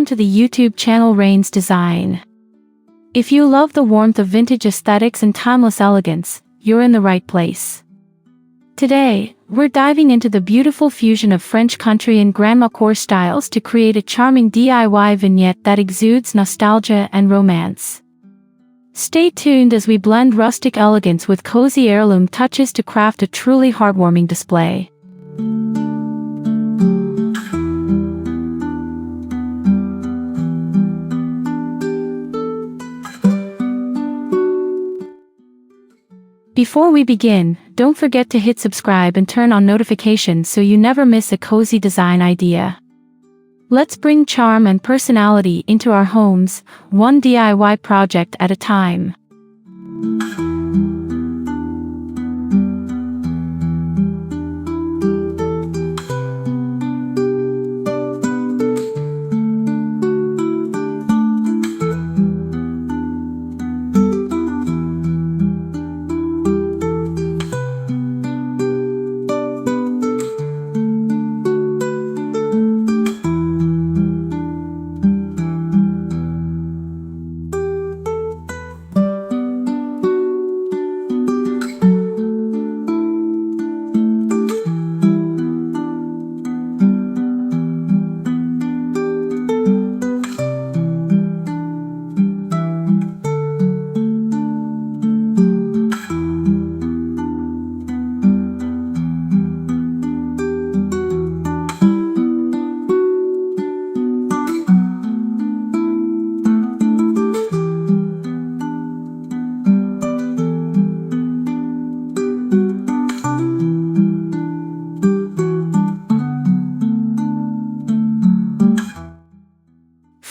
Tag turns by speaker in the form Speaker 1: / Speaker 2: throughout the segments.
Speaker 1: welcome to the YouTube channel Riens Design. If you love the warmth of vintage aesthetics and timeless elegance, you're in the right place. Today, we're diving into the beautiful fusion of French country and grandmacore styles to create a charming DIY vignette that exudes nostalgia and romance. Stay tuned as we blend rustic elegance with cozy heirloom touches to craft a truly heartwarming display. Before we begin, don't forget to hit subscribe and turn on notifications so you never miss a cozy design idea. Let's bring charm and personality into our homes, one DIY project at a time.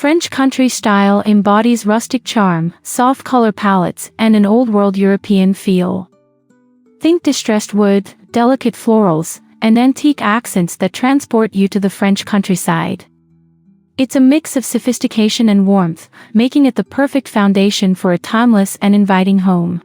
Speaker 1: French country style embodies rustic charm, soft color palettes, and an old-world European feel. Think distressed wood, delicate florals, and antique accents that transport you to the French countryside. It's a mix of sophistication and warmth, making it the perfect foundation for a timeless and inviting home.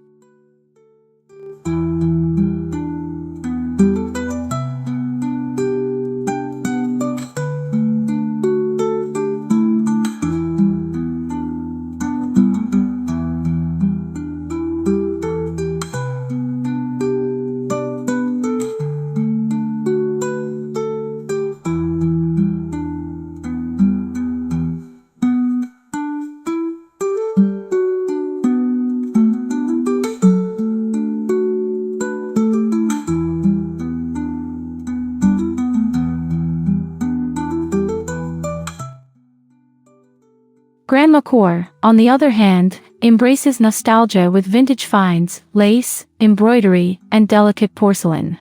Speaker 1: Grandmacore, on the other hand, embraces nostalgia with vintage finds, lace, embroidery, and delicate porcelain.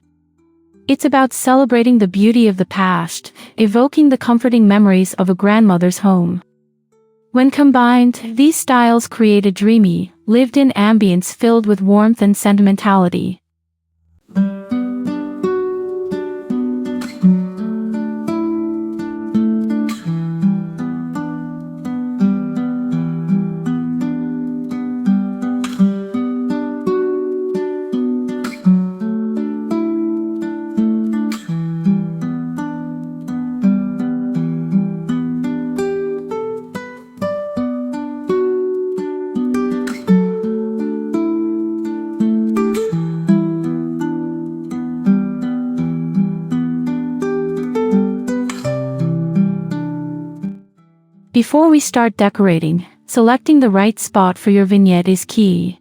Speaker 1: It's about celebrating the beauty of the past, evoking the comforting memories of a grandmother's home. When combined, these styles create a dreamy, lived-in ambience filled with warmth and sentimentality. Before we start decorating, selecting the right spot for your vignette is key.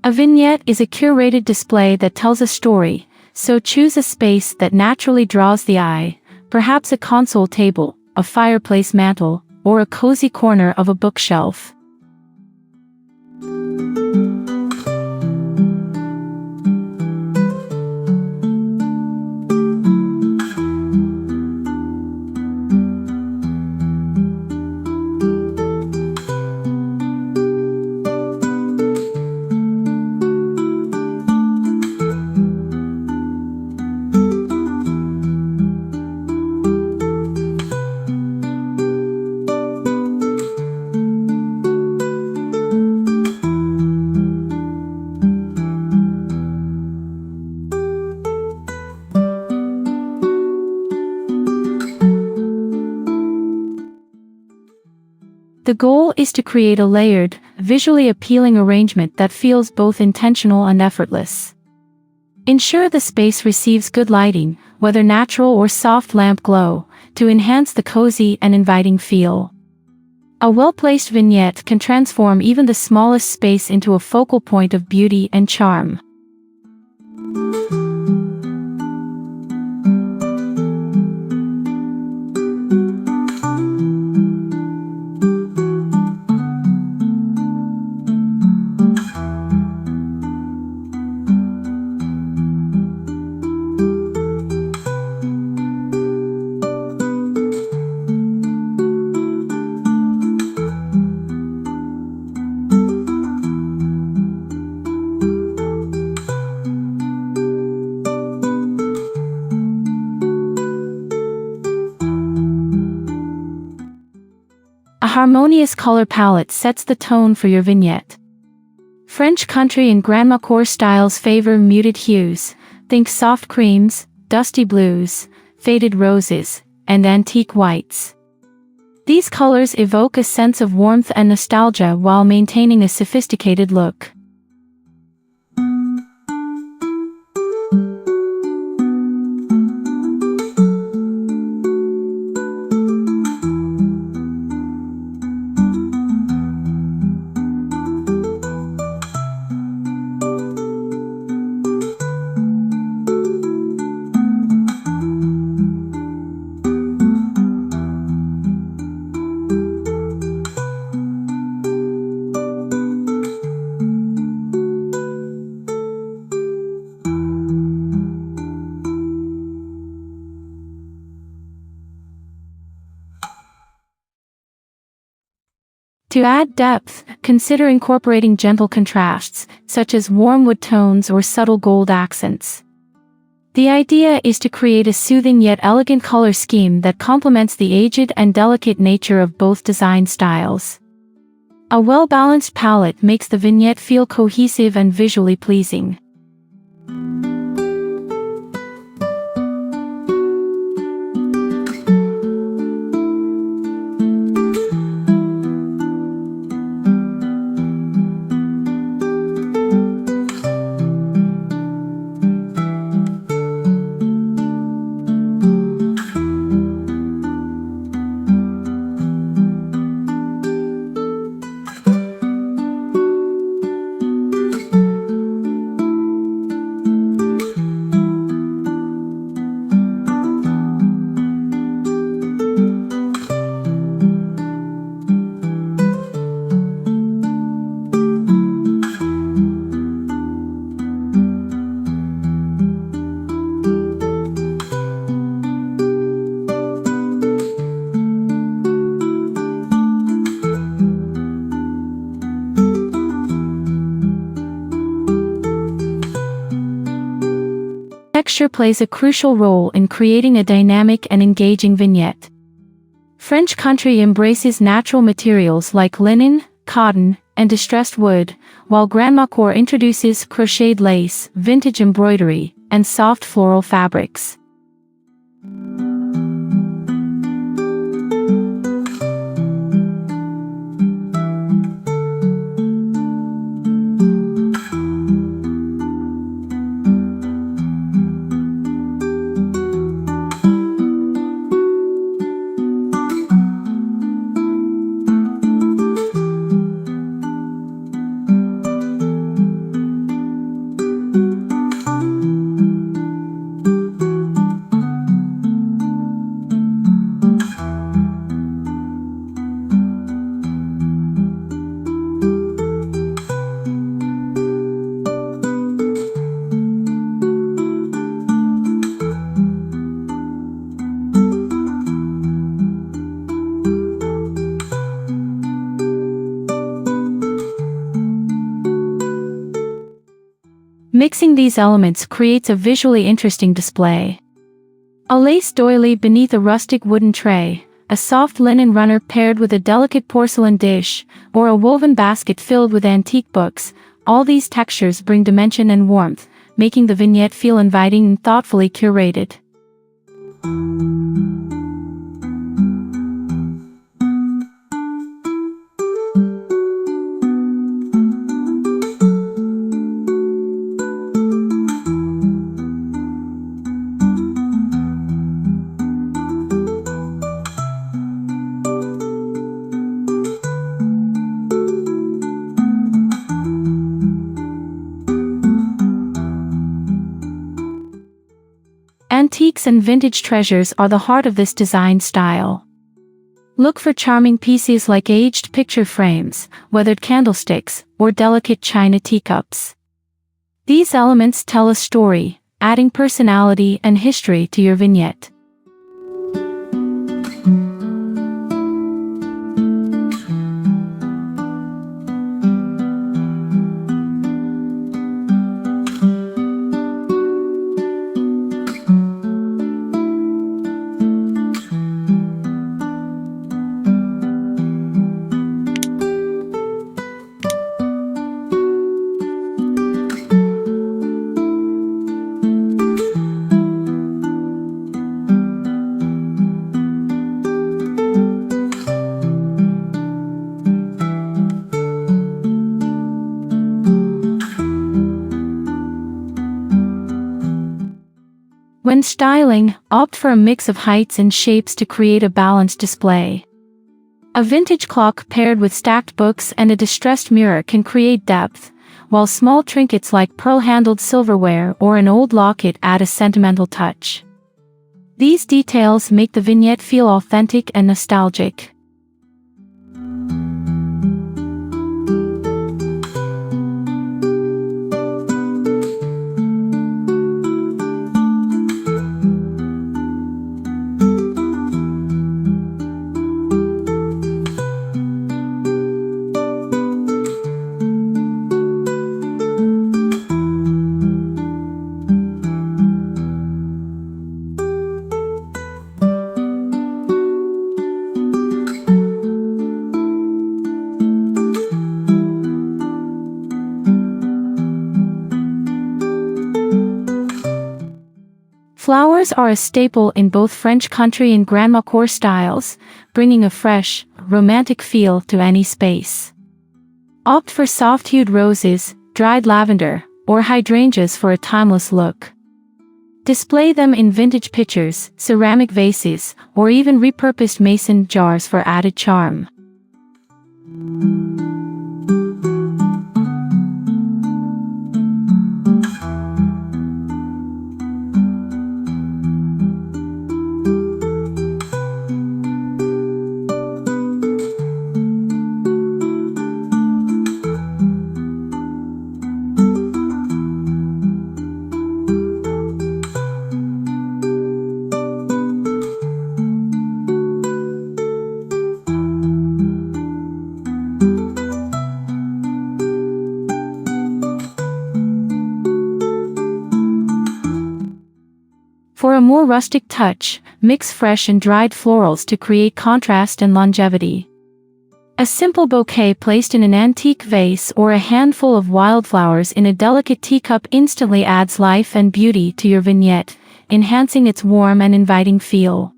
Speaker 1: A vignette is a curated display that tells a story, so choose a space that naturally draws the eye, perhaps a console table, a fireplace mantel, or a cozy corner of a bookshelf. The goal is to create a layered, visually appealing arrangement that feels both intentional and effortless. Ensure the space receives good lighting, whether natural or soft lamp glow, to enhance the cozy and inviting feel. A well-placed vignette can transform even the smallest space into a focal point of beauty and charm. A harmonious color palette sets the tone for your vignette. French country and grandmacore styles favor muted hues, think soft creams, dusty blues, faded roses, and antique whites. These colors evoke a sense of warmth and nostalgia while maintaining a sophisticated look. To add depth, consider incorporating gentle contrasts, such as warm wood tones or subtle gold accents. The idea is to create a soothing yet elegant color scheme that complements the aged and delicate nature of both design styles. A well-balanced palette makes the vignette feel cohesive and visually pleasing. Texture plays a crucial role in creating a dynamic and engaging vignette. French country embraces natural materials like linen, cotton, and distressed wood, while grandmacore introduces crocheted lace, vintage embroidery, and soft floral fabrics. Mixing these elements creates a visually interesting display. A lace doily beneath a rustic wooden tray, a soft linen runner paired with a delicate porcelain dish, or a woven basket filled with antique books, all these textures bring dimension and warmth, making the vignette feel inviting and thoughtfully curated. Antiques and vintage treasures are the heart of this design style. Look for charming pieces like aged picture frames, weathered candlesticks, or delicate china teacups. These elements tell a story, adding personality and history to your vignette. When styling, opt for a mix of heights and shapes to create a balanced display. A vintage clock paired with stacked books and a distressed mirror can create depth, while small trinkets like pearl-handled silverware or an old locket add a sentimental touch. These details make the vignette feel authentic and nostalgic. Flowers are a staple in both French country and grandmacore styles, bringing a fresh, romantic feel to any space. Opt for soft-hued roses, dried lavender, or hydrangeas for a timeless look. Display them in vintage pitchers, ceramic vases, or even repurposed mason jars for added charm. For a more rustic touch, mix fresh and dried florals to create contrast and longevity. A simple bouquet placed in an antique vase or a handful of wildflowers in a delicate teacup instantly adds life and beauty to your vignette, enhancing its warm and inviting feel.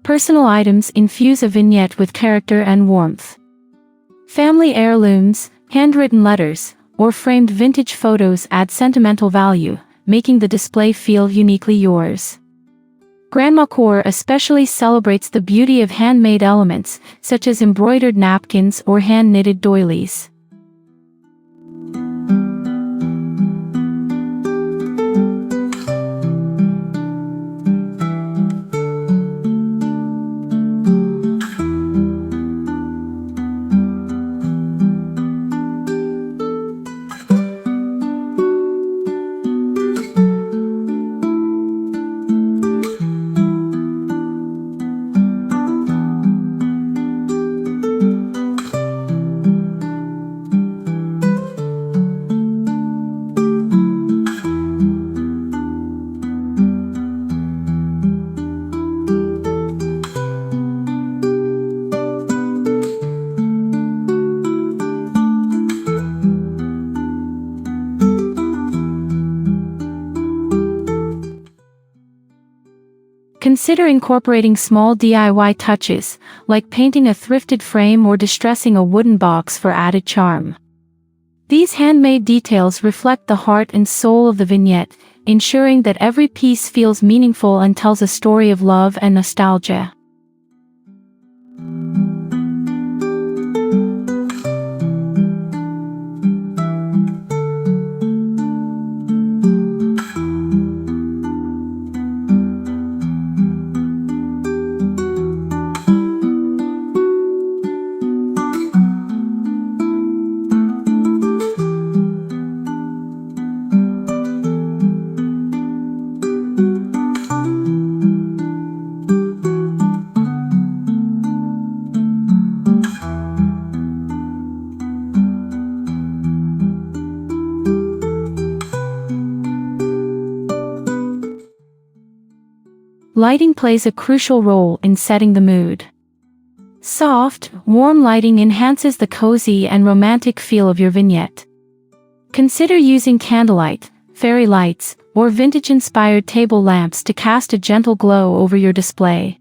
Speaker 1: Personal items infuse a vignette with character and warmth. Family heirlooms, handwritten letters, or framed vintage photos add sentimental value, making the display feel uniquely yours. Grandmacore especially celebrates the beauty of handmade elements, such as embroidered napkins or hand-knitted doilies. Consider incorporating small DIY touches, like painting a thrifted frame or distressing a wooden box for added charm. These handmade details reflect the heart and soul of the vignette, ensuring that every piece feels meaningful and tells a story of love and nostalgia. Lighting plays a crucial role in setting the mood. Soft, warm lighting enhances the cozy and romantic feel of your vignette. Consider using candlelight, fairy lights, or vintage-inspired table lamps to cast a gentle glow over your display.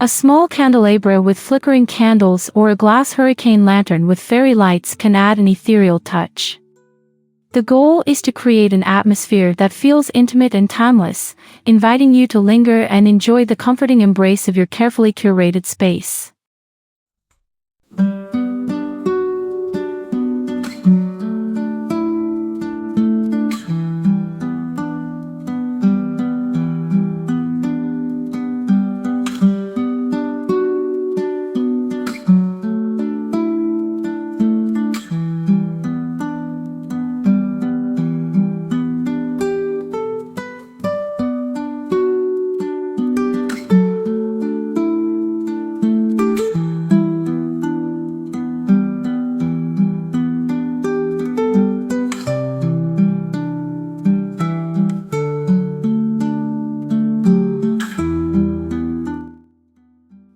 Speaker 1: A small candelabra with flickering candles or a glass hurricane lantern with fairy lights can add an ethereal touch. The goal is to create an atmosphere that feels intimate and timeless, inviting you to linger and enjoy the comforting embrace of your carefully curated space.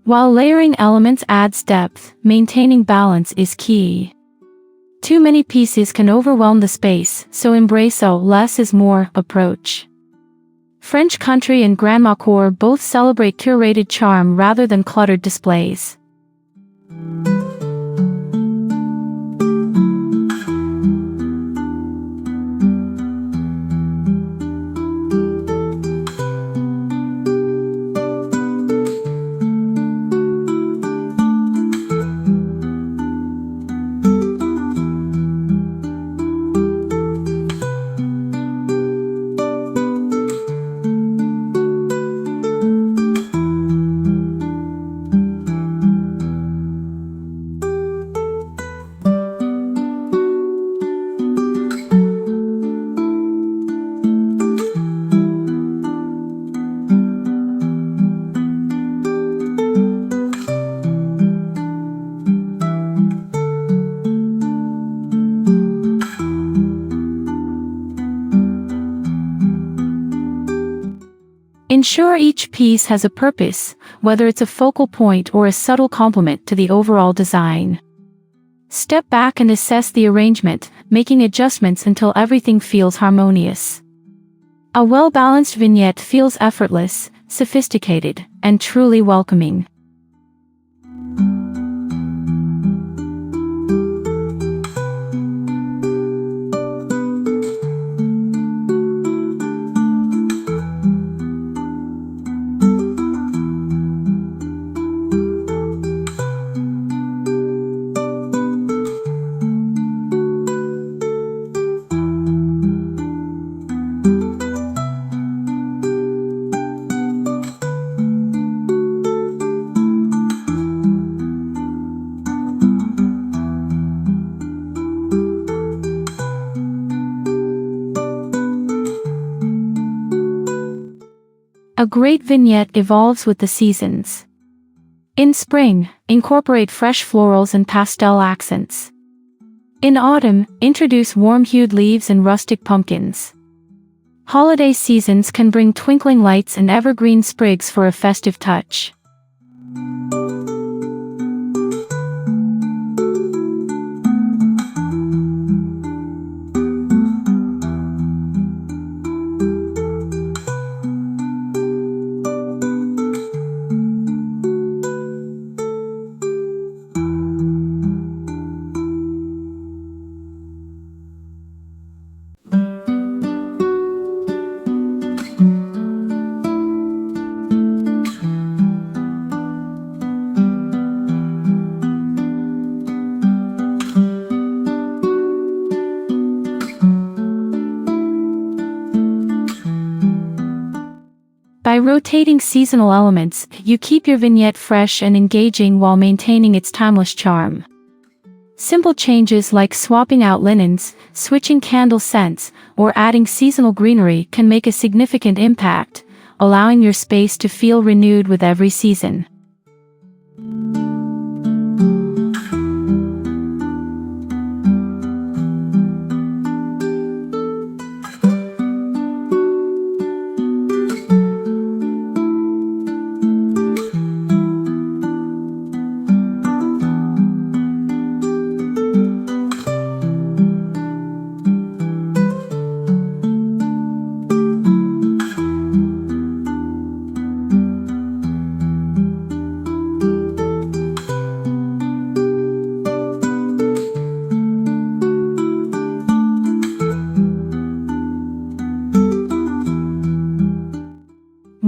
Speaker 1: While layering elements adds depth, maintaining balance is key. Too many pieces can overwhelm the space, so embrace a less is more approach. French Country and Grandmacore both celebrate curated charm rather than cluttered displays. Ensure each piece has a purpose, whether it's a focal point or a subtle complement to the overall design. Step back and assess the arrangement, making adjustments until everything feels harmonious. A well-balanced vignette feels effortless, sophisticated, and truly welcoming. A great vignette evolves with the seasons. In spring, incorporate fresh florals and pastel accents. In autumn, introduce warm-hued leaves and rustic pumpkins. Holiday seasons can bring twinkling lights and evergreen sprigs for a festive touch. By rotating seasonal elements, you keep your vignette fresh and engaging while maintaining its timeless charm. Simple changes like swapping out linens, switching candle scents, or adding seasonal greenery can make a significant impact, allowing your space to feel renewed with every season.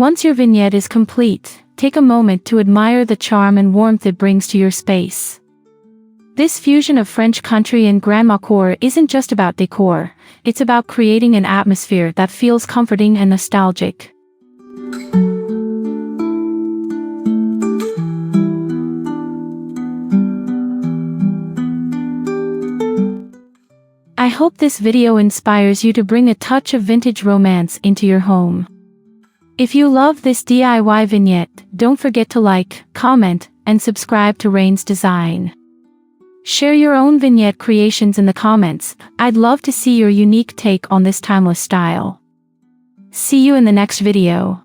Speaker 1: Once your vignette is complete, take a moment to admire the charm and warmth it brings to your space. This fusion of French country and grandmacore isn't just about decor, it's about creating an atmosphere that feels comforting and nostalgic. I hope this video inspires you to bring a touch of vintage romance into your home. If you love this DIY vignette, don't forget to like, comment, and subscribe to Riens Design. Share your own vignette creations in the comments. I'd love to see your unique take on this timeless style. See you in the next video.